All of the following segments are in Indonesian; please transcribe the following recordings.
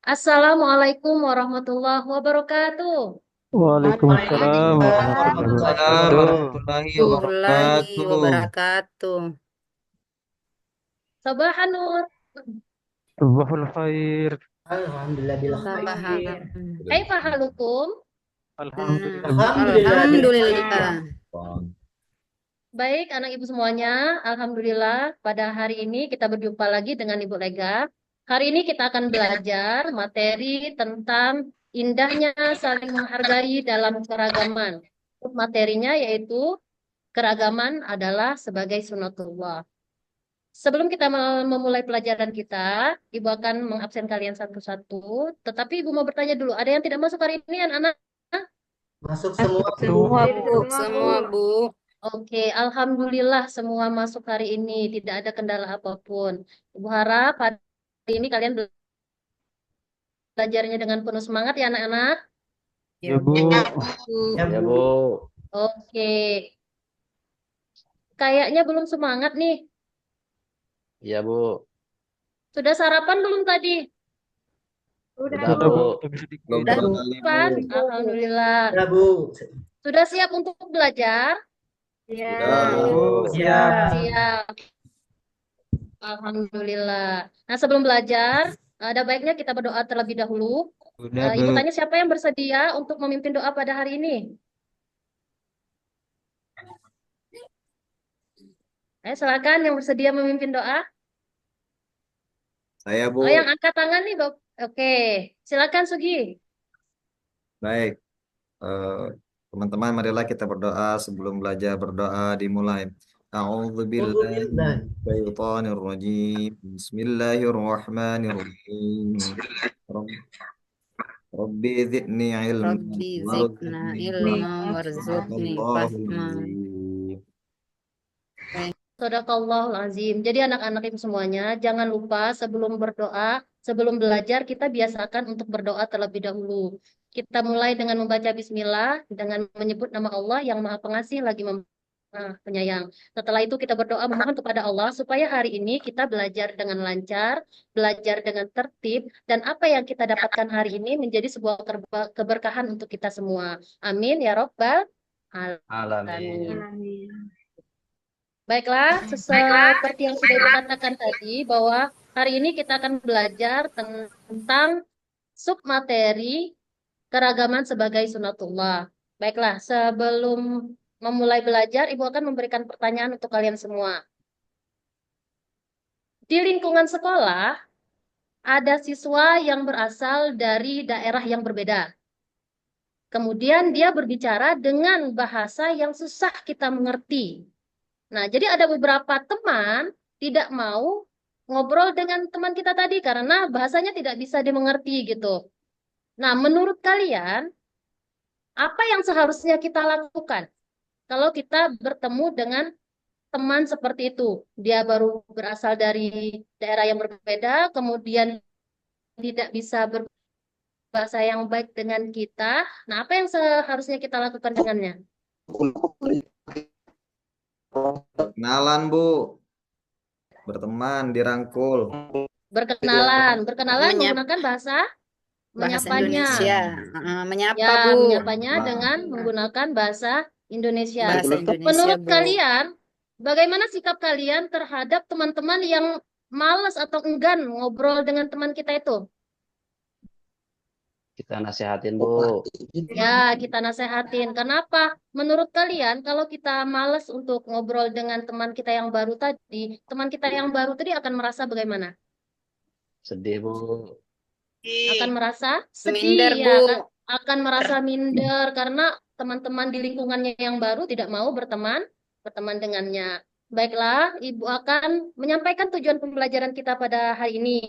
Assalamualaikum warahmatullahi wabarakatuh. Waalaikumsalam warahmatullahi Waalaikumsalam wabarakatuh. warahmatullahi Warahmatullahi wabarakatuh. wabarakatuh. Sabahan Nur. Subahul khair. Alhamdulillah bil Sabahan. khair. Hai pahalukum. Alhamdulillah Alhamdulillah bil khair. Alhamdulillah. Baik anak ibu semuanya. Alhamdulillah pada hari ini kita berjumpa lagi dengan Ibu Lega. Hari ini kita akan belajar materi tentang indahnya saling menghargai dalam keragaman. Materinya yaitu keragaman adalah sebagai sunatullah. Sebelum kita memulai pelajaran kita, Ibu akan mengabsen kalian satu-satu. Tetapi Ibu mau bertanya dulu, ada yang tidak masuk hari ini, anak-anak? Masuk semua Bu. Semua Bu. Semua Bu. Oke, Alhamdulillah semua masuk hari ini, tidak ada kendala apapun. Ibu harap hari ini kalian belajarnya dengan penuh semangat ya, anak-anak. ya Bu. Ya Ya Bu. Bu, Oke, kayaknya belum semangat nih. ya Bu, Sudah sarapan belum tadi? udah Sudah Bu, Bu, tapi sedikit. Sudah Bu. sarapan? Alhamdulillah. Ya Bu. Sudah siap untuk belajar? Sudah Bu. Bu, siap. Siap. Alhamdulillah. Nah, sebelum belajar, ada baiknya kita berdoa terlebih dahulu. Sudah Ibu Bu. tanya siapa yang bersedia untuk memimpin doa pada hari ini? Silakan yang bersedia memimpin doa. Saya Bu. Oh, yang angkat tangan nih, Bob. Oke, silakan Sugi. Baik. Eh, Teman-teman, marilah kita berdoa sebelum belajar berdoa dimulai. A'udzubillahi Alhamdulillah. minasyaitonirrajim. Bismillahirrahmanirrahim. Rabbi zidni ilman Rabbi zidna warzuqni ilma fahma. warzuqni Sadaqallahul fahma. azim. Shadaqallahul azim. Jadi anak-anak ibu semuanya, jangan lupa sebelum berdoa, sebelum belajar, kita biasakan untuk berdoa terlebih dahulu. Kita mulai dengan membaca bismillah, dengan menyebut nama Allah yang maha pengasih lagi penyayang. Setelah itu kita berdoa memohon kepada Allah supaya hari ini kita belajar dengan lancar, belajar dengan tertib, dan apa yang kita dapatkan hari ini menjadi sebuah keberkahan untuk kita semua. Amin ya Rabbal Alamin. alamin. Baiklah, seperti yang sudah Ibu katakan tadi, bahwa hari ini kita akan belajar tentang submateri keragaman sebagai sunatullah. Baiklah, sebelum memulai belajar, Ibu akan memberikan pertanyaan untuk kalian semua. Di lingkungan sekolah, ada siswa yang berasal dari daerah yang berbeda. Kemudian dia berbicara dengan bahasa yang susah kita mengerti. Nah, jadi ada beberapa teman tidak mau ngobrol dengan teman kita tadi karena bahasanya tidak bisa dimengerti gitu. Nah, menurut kalian, apa yang seharusnya kita lakukan kalau kita bertemu dengan teman seperti itu? Dia baru berasal dari daerah yang berbeda, kemudian tidak bisa berbahasa yang baik dengan kita. Nah, apa yang seharusnya kita lakukan dengannya? Kenalan Bu, berteman, dirangkul. Berkenalan Menyap- menggunakan bahasa Bahasa menyapanya. Indonesia. Menyapa Ya, Bu. menyapanya dengan menggunakan bahasa Indonesia. Bahasa Indonesia Menurut Bu. kalian, bagaimana sikap kalian terhadap teman-teman yang malas atau enggan ngobrol dengan teman kita itu? Kita nasihatin Bu. Ya, kita nasehatin. Kenapa? Menurut kalian, kalau kita malas untuk ngobrol dengan teman kita yang baru tadi, teman kita yang baru tadi akan merasa bagaimana? Sedih Bu. Akan merasa Minder sedih, Bu. ya, akan merasa minder karena teman-teman di lingkungannya yang baru tidak mau berteman dengannya. Baiklah, Ibu akan menyampaikan tujuan pembelajaran kita pada hari ini.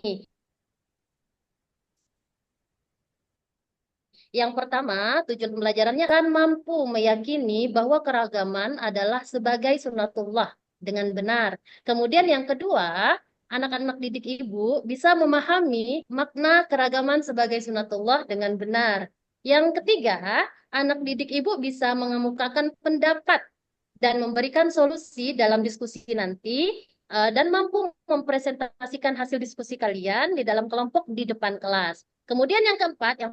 Yang pertama, tujuan pembelajarannya akan mampu meyakini bahwa keragaman adalah sebagai sunatullah dengan benar. Kemudian yang kedua, anak-anak didik ibu bisa memahami makna keragaman sebagai sunatullah dengan benar. Yang ketiga, anak didik ibu bisa mengemukakan pendapat dan memberikan solusi dalam diskusi nanti dan mampu mempresentasikan hasil diskusi kalian di dalam kelompok di depan kelas. Kemudian yang keempat, yang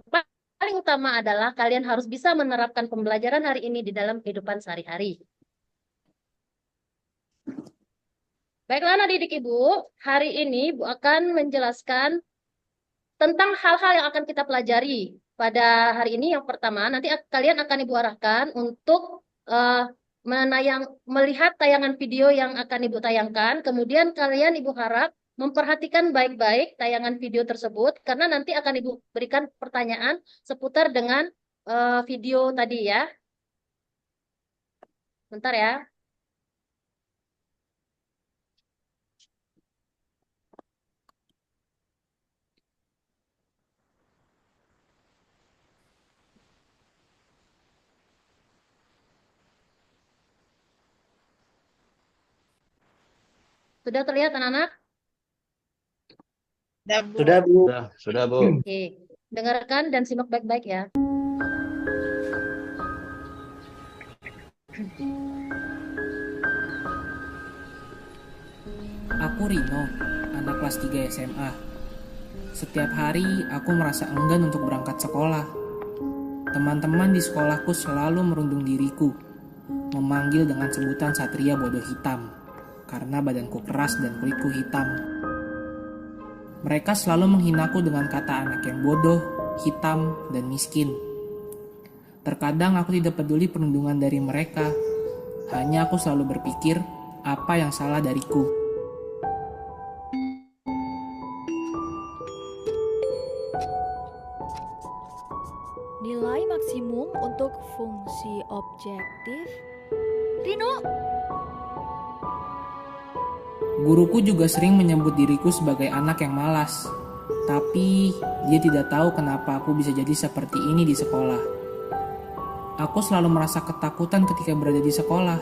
paling utama adalah kalian harus bisa menerapkan pembelajaran hari ini di dalam kehidupan sehari-hari. Baiklah anak-didik Ibu, hari ini Ibu akan menjelaskan tentang hal-hal yang akan kita pelajari pada hari ini. Yang pertama, nanti kalian akan Ibu arahkan untuk melihat tayangan video yang akan Ibu tayangkan. Kemudian kalian Ibu harap memperhatikan baik-baik tayangan video tersebut, karena nanti akan Ibu berikan pertanyaan seputar dengan video tadi ya. Bentar ya. Sudah terlihat anak-anak? Sudah, Bu. Sudah, Bu. Oke, dengarkan dan simak baik-baik ya. Aku Rino, anak kelas 3 SMA. Setiap hari aku merasa enggan untuk berangkat sekolah. Teman-teman di sekolahku selalu merundung diriku, memanggil dengan sebutan Satria Bodoh Hitam, karena badanku keras dan kulitku hitam. Mereka selalu menghinaku dengan kata anak yang bodoh, hitam, dan miskin. Terkadang aku tidak peduli perundungan dari mereka, hanya aku selalu berpikir apa yang salah dariku. Nilai maksimum untuk fungsi objektif. Rino, Guruku juga sering menyebut diriku sebagai anak yang malas, tapi dia tidak tahu kenapa aku bisa jadi seperti ini di sekolah. Aku selalu merasa ketakutan ketika berada di sekolah.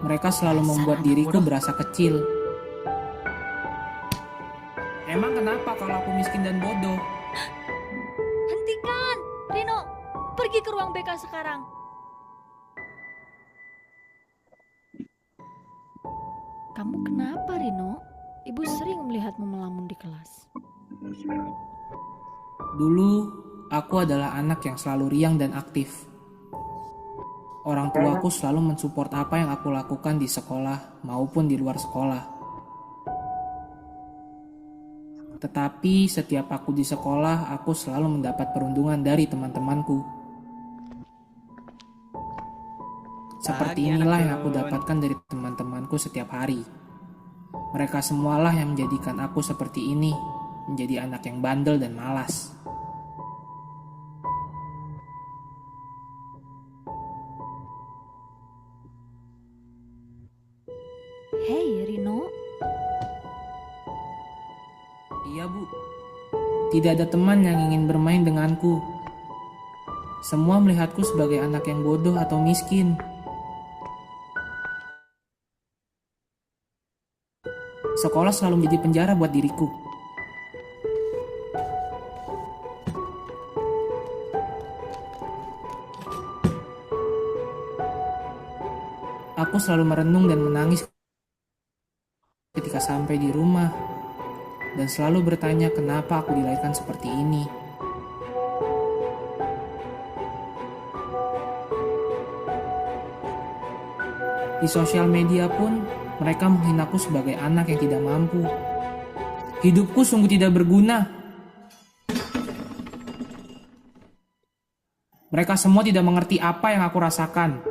Mereka selalu membuat diriku berasa kecil. Emang kenapa kalau aku miskin dan bodoh? hentikan. Rino, pergi ke ruang BK sekarang. Kamu kenapa, Rino? Ibu sering melihatmu melamun di kelas. Dulu, aku adalah anak yang selalu riang dan aktif. Orang tuaku selalu mensupport apa yang aku lakukan di sekolah maupun di luar sekolah. Tetapi setiap aku di sekolah, aku selalu mendapat perundungan dari teman-temanku. Seperti inilah yang aku dapatkan dari teman-temanku setiap hari. Mereka semualah yang menjadikan aku seperti ini, menjadi anak yang bandel dan malas. Hei, Rino. Iya, Bu. Tidak ada teman yang ingin bermain denganku. Semua melihatku sebagai anak yang bodoh atau miskin. Sekolah selalu menjadi penjara buat diriku. Aku selalu merenung dan menangis ketika sampai di rumah, dan selalu bertanya kenapa aku dilahirkan seperti ini. Di sosial media pun, mereka menghinaku sebagai anak yang tidak mampu. Hidupku sungguh tidak berguna. Mereka semua tidak mengerti apa yang aku rasakan.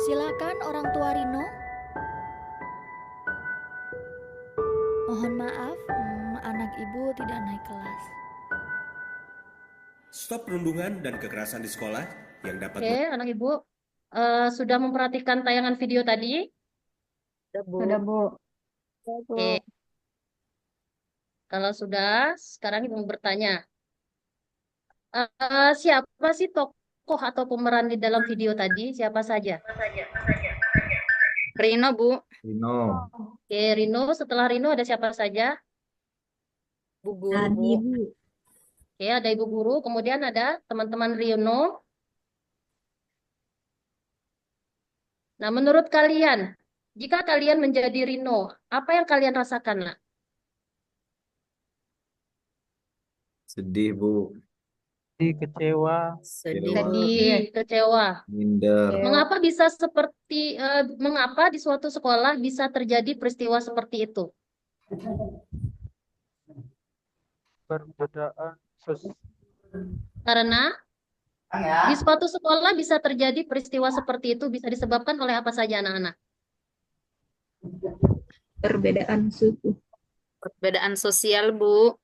Silakan orang tua Rino. Mohon maaf, anak ibu tidak naik kelas. Stop perundungan dan kekerasan di sekolah yang dapat Oke, anak ibu sudah memperhatikan tayangan video tadi? Sudah, Bu. Oke. Kalau sudah, sekarang ibu bertanya, siapa sih tokoh atau pemeran di dalam video tadi? Siapa saja? Rino, Bu. Rino. Oke, Rino. Setelah Rino ada siapa saja? Bu Guru, Bu. Oke, ada ibu guru. Kemudian ada teman-teman Rino. Nah, menurut kalian, jika kalian menjadi Rino, apa yang kalian rasakan, nak? Sedih, Bu. Kecewa. Sedih, Kecewa. Bu. Sedih, kecewa. Minder. Mengapa bisa mengapa di suatu sekolah bisa terjadi peristiwa seperti itu? Perbedaan sosial. Karena di suatu sekolah bisa terjadi peristiwa seperti itu bisa disebabkan oleh apa saja, anak-anak? Perbedaan suku. Perbedaan sosial, Bu.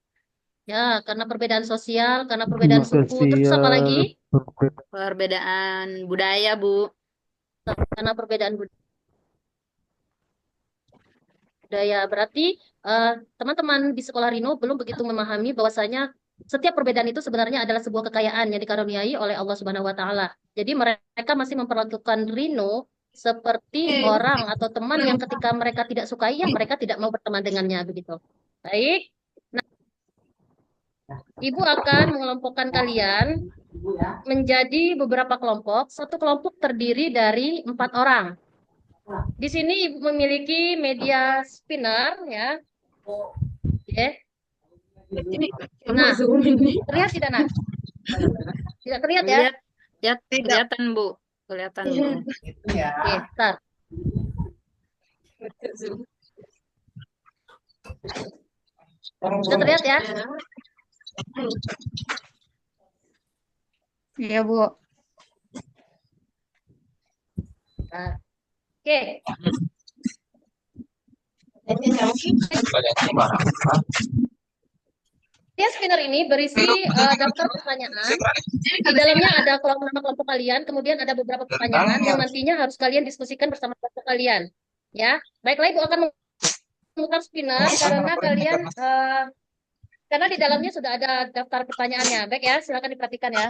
Ya, karena perbedaan sosial, karena perbedaan suku, terus apa lagi? Perbedaan budaya, Bu. Karena perbedaan budaya. Berarti teman-teman di sekolah Rino belum begitu memahami bahwasanya setiap perbedaan itu sebenarnya adalah sebuah kekayaan yang dikaruniai oleh Allah Subhanahu wa taala. Jadi mereka masih memperlakukan Rino seperti orang atau teman yang ketika mereka tidak sukai, ya mereka tidak mau berteman dengannya begitu. Baik. Nah, Ibu akan mengelompokkan kalian menjadi beberapa kelompok. Satu kelompok terdiri dari 4 orang. Di sini Ibu memiliki media spinner, ya. Oke. Nah, terlihat tidak, Nak? Tidak terlihat ya? Lihat, kelihatan, Bu. Kelihatan, Bu. Oke, start. Sudah terlihat ya? Iya, Bu. Nah, oke. Media spinner ini berisi daftar pertanyaan. Di dalamnya ada nama kelompok kalian, kemudian ada beberapa pertanyaan yang nantinya harus kalian diskusikan bersama kelompok kalian. Ya, baiklah, Ibu akan memutar spinner karena kalian karena di dalamnya sudah ada daftar pertanyaannya. Baik ya, silakan diperhatikan ya.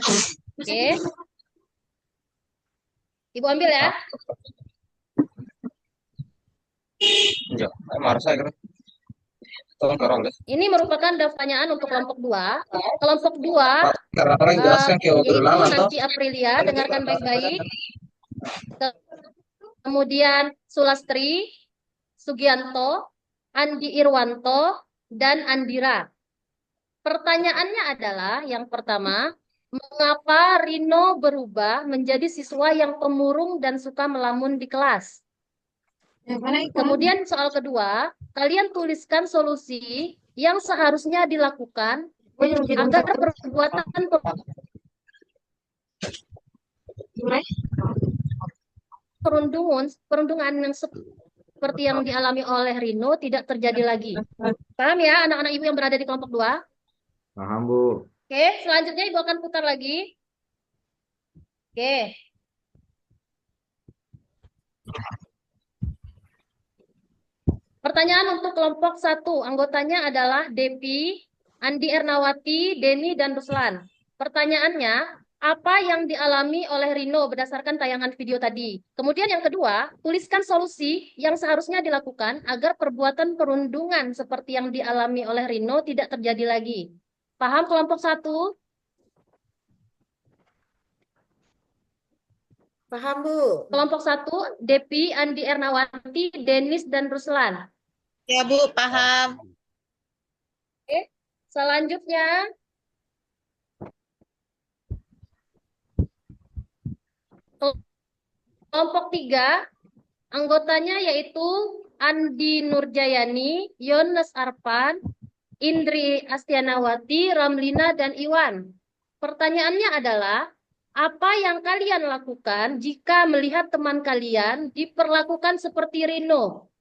Oke. Ibu ambil ya. Ini merupakan daftar pertanyaan untuk kelompok 2. Kelompok 2 yaitu Nancy Aprilia, dengarkan baik-baik. Kemudian Sulastri, Sugianto, Andi Irwanto, dan Andira. Pertanyaannya adalah yang pertama, mengapa Rino berubah menjadi siswa yang pemurung dan suka melamun di kelas? Kemudian soal kedua, kalian tuliskan solusi yang seharusnya dilakukan agar perundungan yang seperti yang dialami oleh Rino tidak terjadi lagi. Paham ya anak-anak Ibu yang berada di kelompok 2? Paham, Bu. Oke, selanjutnya Ibu akan putar lagi. Oke. Pertanyaan untuk kelompok 1, anggotanya adalah Depi, Andi Ernawati, Denny, dan Ruslan. Pertanyaannya, apa yang dialami oleh Rino berdasarkan tayangan video tadi? Kemudian yang kedua, tuliskan solusi yang seharusnya dilakukan agar perbuatan perundungan seperti yang dialami oleh Rino tidak terjadi lagi. Paham kelompok 1? Paham, Bu. Kelompok 1, Depi, Andi Ernawati, Denis, dan Ruslan. Ya, Bu, paham. Oke, selanjutnya kelompok 3, anggotanya yaitu Andi Nurjayani, Yones Arpan, Indri Astianawati, Ramlina, dan Iwan. Pertanyaannya adalah, apa yang kalian lakukan jika melihat teman kalian diperlakukan seperti Rino?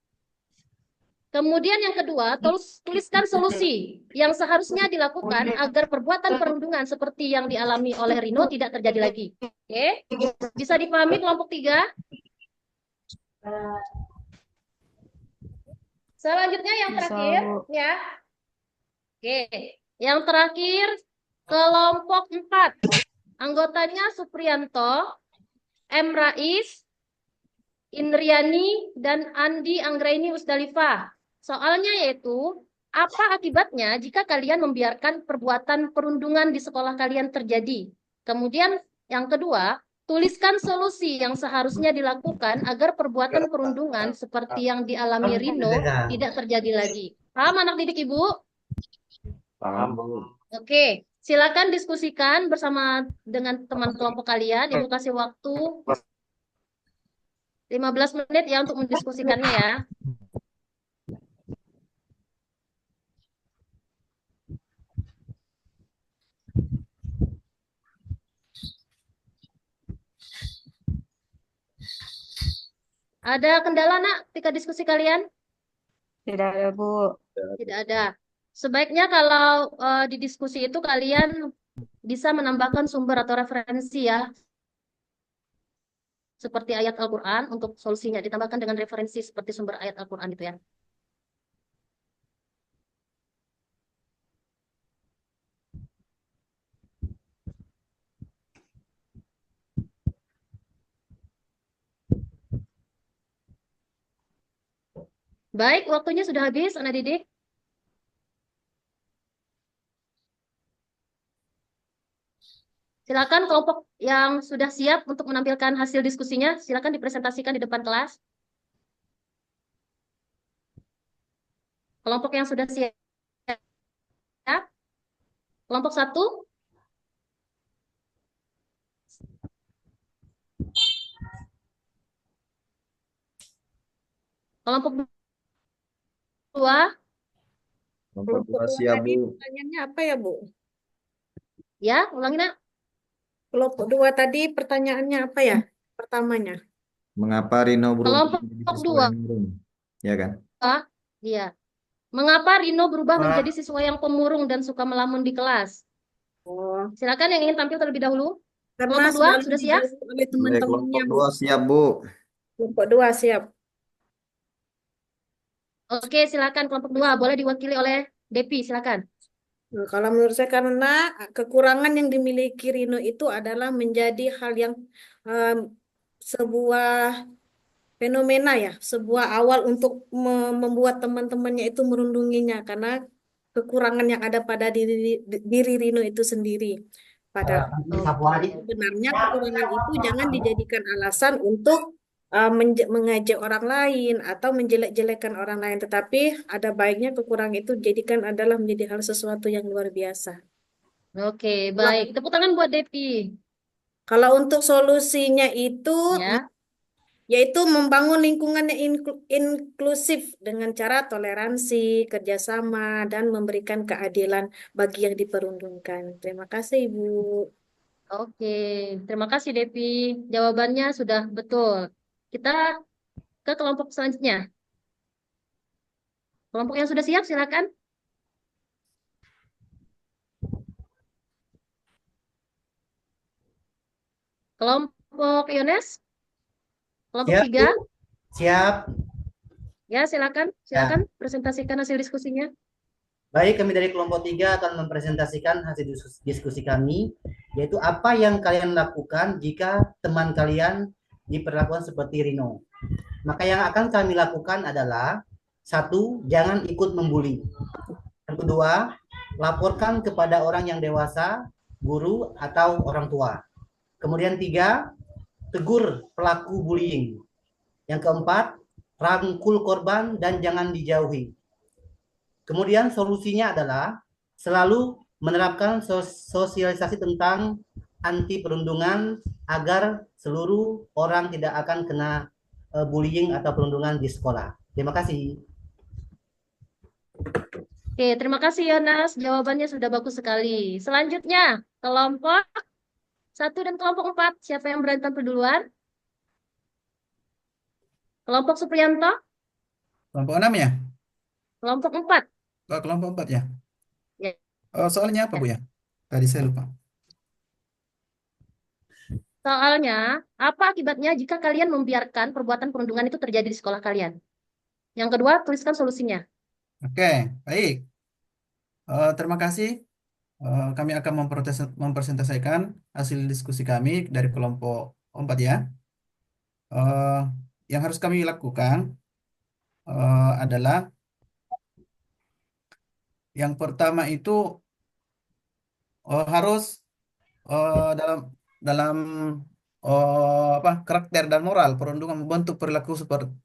Kemudian yang kedua, tuliskan solusi yang seharusnya dilakukan agar perbuatan perundungan seperti yang dialami oleh Rino tidak terjadi lagi. Oke, bisa dipahami kelompok 3? Selanjutnya yang terakhir, ya. Oke, yang terakhir kelompok 4. Anggotanya Suprianto, M. Rais, Indriani, dan Andi Anggraini Usdalifah. Soalnya yaitu, apa akibatnya jika kalian membiarkan perbuatan perundungan di sekolah kalian terjadi? Kemudian yang kedua, tuliskan solusi yang seharusnya dilakukan agar perbuatan perundungan seperti yang dialami Rino tidak terjadi lagi. Paham anak didik Ibu? Paham, Bu. Oke, silakan diskusikan bersama dengan teman kelompok kalian. Ibu kasih waktu 15 menit ya untuk mendiskusikannya ya. Ada kendala nak ketika diskusi kalian? Tidak ada, Bu. Tidak ada. Sebaiknya kalau di diskusi itu kalian bisa menambahkan sumber atau referensi ya. Seperti ayat Al-Quran untuk solusinya. Ditambahkan dengan referensi seperti sumber ayat Al-Quran gitu ya. Baik, waktunya sudah habis, anak didik. Silakan kelompok yang sudah siap untuk menampilkan hasil diskusinya, silakan dipresentasikan di depan kelas. Kelompok yang sudah siap. Kelompok 1. Kelompok 2. Kelompok 2 siap, Bu. Pertanyaannya apa ya, Bu? Ya, ulangi nak. Kelompok 2 tadi pertanyaannya apa ya? Pertamanya. Mengapa Rino berubah Kelompok menjadi siswa 2. yang murung? Ya kan? Iya. Mengapa Rino berubah menjadi siswa yang pemurung dan suka melamun di kelas? Oh, Silakan yang ingin tampil terlebih dahulu. karena Kelompok 2 selalu sudah siap? dijauhi oleh Baik, teman-temannya, kelompok Bu. 2 siap, Bu. Kelompok 2 siap. Oke, silakan kelompok 2 boleh diwakili oleh Depi, silakan. Nah, kalau menurut saya karena kekurangan yang dimiliki Rino itu adalah menjadi hal yang em, sebuah fenomena ya, sebuah awal untuk membuat teman-temannya itu merundunginya karena kekurangan yang ada pada diri Rino itu sendiri. Padahal sebenarnya kekurangan itu jangan dijadikan alasan untuk mengejek orang lain atau menjelek-jelekan orang lain, tetapi ada baiknya kekurangan itu dijadikan adalah menjadi hal sesuatu yang luar biasa. Oke, baik. Tepuk tangan buat Depi. Kalau untuk solusinya itu Ya. yaitu membangun lingkungan yang inklusif dengan cara toleransi, kerjasama, dan memberikan keadilan bagi yang diperundungkan. Terima kasih, Ibu. Oke, terima kasih Depi. Jawabannya sudah betul. Kita ke kelompok selanjutnya. Kelompok yang sudah siap, silakan. Kelompok Yones, kelompok Siap, 3. Bu. Siap. Ya, silakan. Silakan presentasikan hasil diskusinya. Baik, kami dari kelompok 3 akan mempresentasikan hasil diskusi kami, yaitu apa yang kalian lakukan jika teman kalian diperlakukan seperti Rino. Maka yang akan kami lakukan adalah, 1, jangan ikut membuli. Yang kedua, laporkan kepada orang yang dewasa, guru, atau orang tua. Kemudian 3, tegur pelaku bullying. Yang keempat, rangkul korban dan jangan dijauhi. Kemudian solusinya adalah selalu menerapkan sosialisasi tentang anti perundungan agar seluruh orang tidak akan kena bullying atau perundungan di sekolah. Terima kasih. Oke, terima kasih Yonas. Jawabannya sudah bagus sekali. Selanjutnya, kelompok 1 dan kelompok 4. Siapa yang berani tampil duluan? Kelompok Supriyanto, Kelompok 6 ya? kelompok 4. Oh, kelompok 4 ya? Ya. Soalnya apa, Bu ya? Tadi saya lupa. Soalnya, apa akibatnya jika kalian membiarkan perbuatan perundungan itu terjadi di sekolah kalian? Yang kedua, tuliskan solusinya. Oke, baik. Terima kasih. Kami akan mempresentasikan hasil diskusi kami dari kelompok 4 ya. Yang harus kami lakukan adalah yang pertama itu harus dalam karakter dan moral. Perundungan membentuk perilaku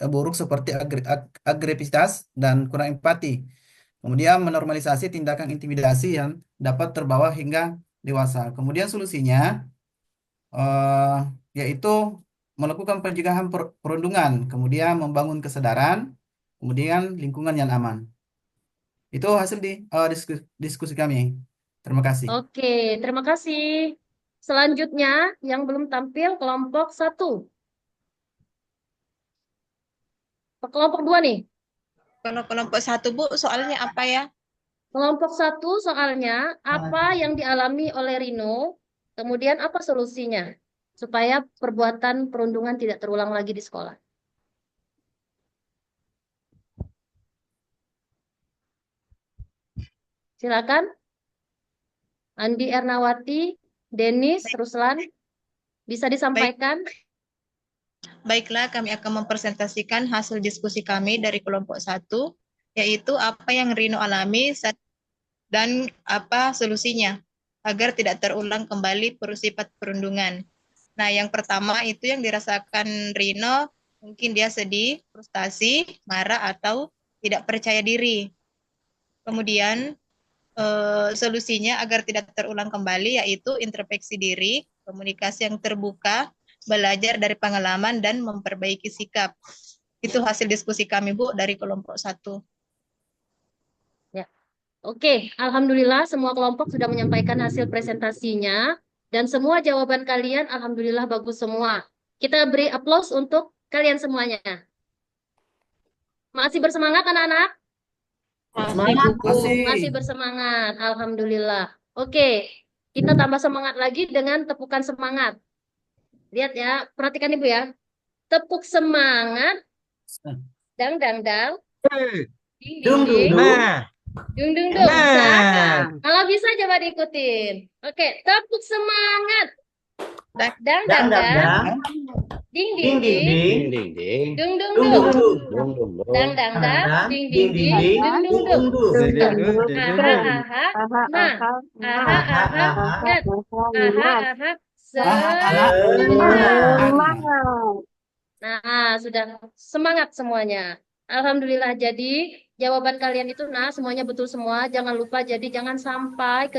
buruk seperti agresivitas dan kurang empati. Kemudian menormalisasi tindakan intimidasi yang dapat terbawa hingga dewasa. Kemudian solusinya eh, yaitu melakukan pencegahan perundungan, kemudian membangun kesadaran, kemudian lingkungan yang aman. Itu hasil diskusi kami. Terima kasih. Oke, terima kasih. Selanjutnya, yang belum tampil kelompok 1. Kelompok 2 nih. Kalau kelompok 1, Bu, soalnya apa ya? Kelompok 1 soalnya apa yang dialami oleh Rino, kemudian apa solusinya supaya perbuatan perundungan tidak terulang lagi di sekolah. Silakan. Andi Ernawati, Denis, Ruslan, bisa disampaikan? Baiklah, kami akan mempresentasikan hasil diskusi kami dari kelompok 1, yaitu apa yang Rino alami dan apa solusinya agar tidak terulang kembali sifat perundungan. Nah, yang pertama itu yang dirasakan Rino, mungkin dia sedih, frustasi, marah, atau tidak percaya diri. Kemudian solusinya agar tidak terulang kembali yaitu introspeksi diri, komunikasi yang terbuka, belajar dari pengalaman, dan memperbaiki sikap. Itu hasil diskusi kami, Bu, dari kelompok 1. Ya. Oke, alhamdulillah semua kelompok sudah menyampaikan hasil presentasinya dan semua jawaban kalian alhamdulillah bagus semua. Kita beri aplaus untuk kalian semuanya. Masih bersemangat anak-anak? Masih bersemangat, alhamdulillah. Oke, kita tambah semangat lagi dengan tepukan semangat. Lihat ya, perhatikan Ibu ya. Tepuk semangat. Dang dang dang. Ding ding ding. Dung dung dung. Kalau bisa coba diikutin. Oke, tepuk semangat. Dang dang dang. Ding ding ding. Dung dung dung. Dang dang dang. Ding ding ding. Dung dung dung. Aha aha. Nah. Aha aha. Aha aha. Semangat. Nah, sudah semangat semuanya. Alhamdulillah. Jadi jawaban kalian itu semuanya betul semua. Jangan lupa, jadi jangan sampai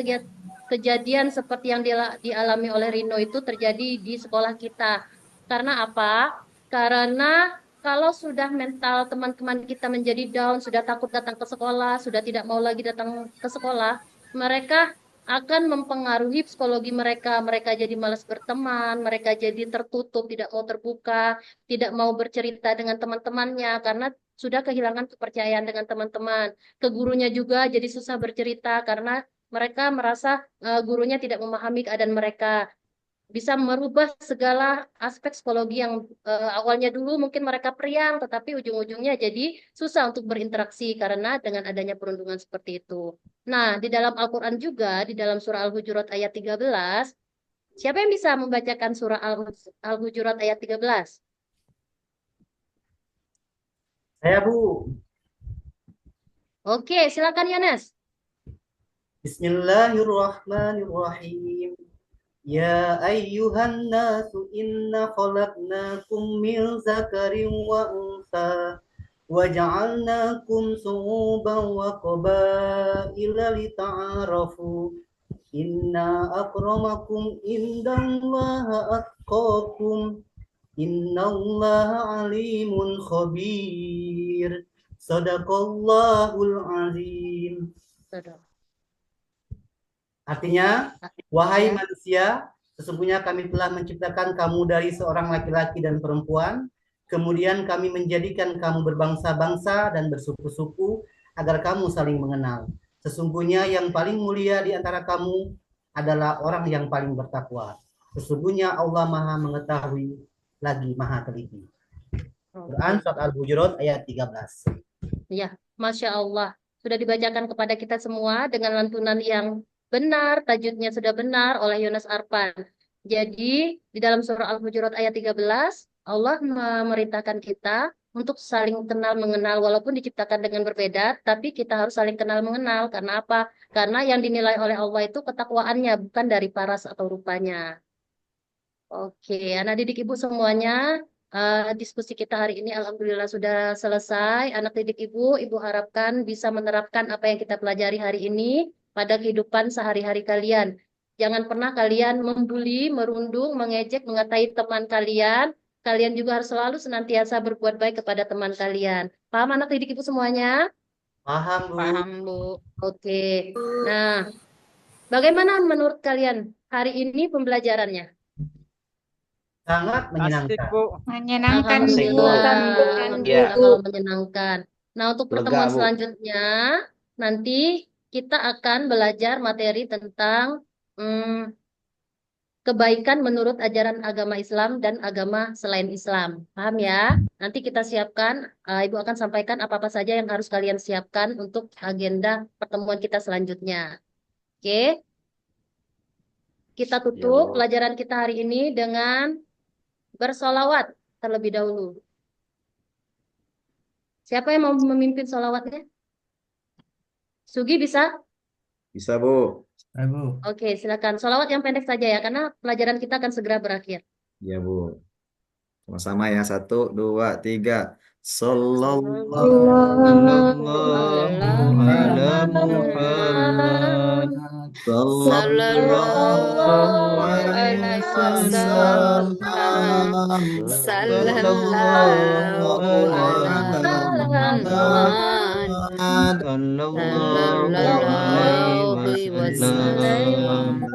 kejadian seperti yang dialami oleh Rino itu terjadi di sekolah kita. Karena apa? Karena kalau sudah mental teman-teman kita menjadi down, sudah takut datang ke sekolah, sudah tidak mau lagi datang ke sekolah, mereka akan mempengaruhi psikologi mereka. Mereka jadi malas berteman, mereka jadi tertutup, tidak mau terbuka, tidak mau bercerita dengan teman-temannya karena sudah kehilangan kepercayaan dengan teman-teman. Ke gurunya juga jadi susah bercerita karena mereka merasa gurunya tidak memahami keadaan mereka. Bisa merubah segala aspek psikologi yang awalnya dulu mungkin mereka periang, tetapi ujung-ujungnya jadi susah untuk berinteraksi karena dengan adanya perundungan seperti itu. Nah, di dalam Al-Quran juga, di dalam surah Al-Hujurat ayat 13, siapa yang bisa membacakan surah Al-Hujurat ayat 13? Saya, Bu. Oke, silakan Yones. Bismillahirrahmanirrahim. Ya ayyuhan nasu inna khalaqnakum min zakarin wa unsa wa ja'alnakum syu'uban wa qabaila lita'arafu. Inna akramakum indallahi atqakum. Innallaha alimun khabir. Sadaqallahul azim. Artinya, wahai manusia, sesungguhnya kami telah menciptakan kamu dari seorang laki-laki dan perempuan, kemudian kami menjadikan kamu berbangsa-bangsa dan bersuku-suku agar kamu saling mengenal. Sesungguhnya yang paling mulia di antara kamu adalah orang yang paling bertakwa. Sesungguhnya Allah Maha mengetahui lagi Maha teliti. Quran surat Al-Hujurat ayat 13. Ya, Masya Allah. Sudah dibacakan kepada kita semua dengan lantunan yang benar, tajudnya sudah benar oleh Yones Arpan. Jadi, di dalam surah Al-Hujurat ayat 13, Allah memerintahkan kita untuk saling kenal mengenal, walaupun diciptakan dengan berbeda, tapi kita harus saling kenal mengenal. Karena apa? Karena yang dinilai oleh Allah itu ketakwaannya, bukan dari paras atau rupanya. Oke, anak didik Ibu semuanya, diskusi kita hari ini alhamdulillah sudah selesai. Anak didik Ibu harapkan bisa menerapkan apa yang kita pelajari hari ini pada kehidupan sehari-hari kalian. Jangan pernah kalian membuli, merundung, mengejek, mengatai teman kalian. Kalian juga harus selalu senantiasa berbuat baik kepada teman kalian. Paham anak didik Ibu semuanya? Paham, Bu. Paham, Bu. Oke. Nah, bagaimana menurut kalian hari ini pembelajarannya? Sangat menyenangkan. Asik, Bu. Menyenangkan, Bu. Alhamdulillah, Iya. kalau menyenangkan. Nah, untuk Lega, pertemuan Bu. selanjutnya, nanti kita akan belajar materi tentang kebaikan menurut ajaran agama Islam dan agama selain Islam. Paham ya? Nanti kita siapkan, Ibu akan sampaikan apa-apa saja yang harus kalian siapkan untuk agenda pertemuan kita selanjutnya. Oke? Kita tutup Bu. pelajaran kita hari ini dengan bersolawat terlebih dahulu. Siapa yang mau memimpin solawatnya? Sugi bisa? Bisa, Bu. Bu. Oke, silakan. Solawat yang pendek saja ya, karena pelajaran kita akan segera berakhir. Ya, Bu. Sama-sama ya. 1, 2, 3. Sallallahu ala Muhammad. Sallallahu alaihi wasallam. Sallallahu ala Muhammad. Sallallahu alaihi wasallam.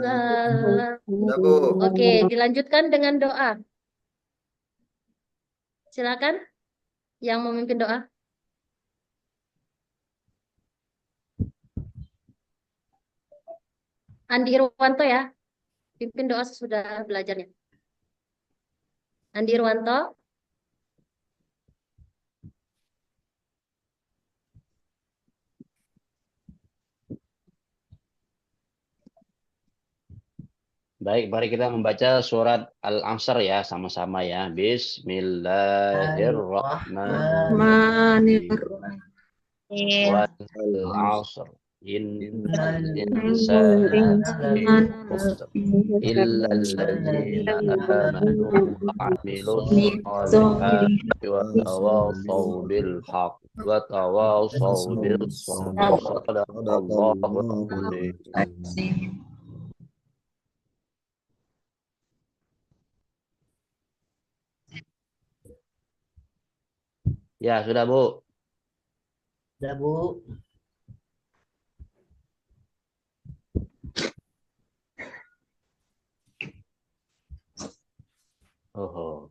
Sudah, Bu. Oke, dilanjutkan dengan doa. Silakan yang memimpin doa. Andi Irwanto ya, pimpin doa sesudah belajarnya. Andi Irwanto. Baik, mari kita membaca surat Al-Asr ya, sama-sama ya. Bismillahirrahmanirrahim. Wal-Asr. Innal insana illa alladzina amanu wa 'amilus sholihati wa tawasaw bil haqq wa tawasaw bis sabr. Shadaqallahu azim. Ya, sudah, Bu. Sudah, Bu. Oh.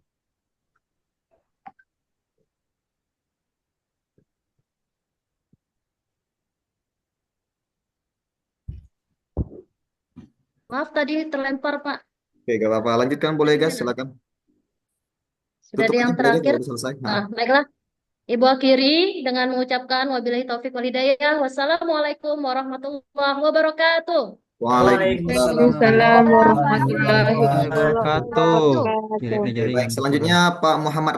Maaf tadi terlempar, Pak. Oke, gak apa-apa. Lanjutkan boleh, guys. Silakan. Sudah ada Tutup yang aja boleh, guys, terakhir. kalau udah selesai. Nah, baiklah. Ibu akhiri dengan mengucapkan wabillahi taufik walhidayah. Wassalamualaikum warahmatullahi wabarakatuh. Waalaikumsalam warahmatullahi wabarakatuh. Baik, selanjutnya Pak Muhammad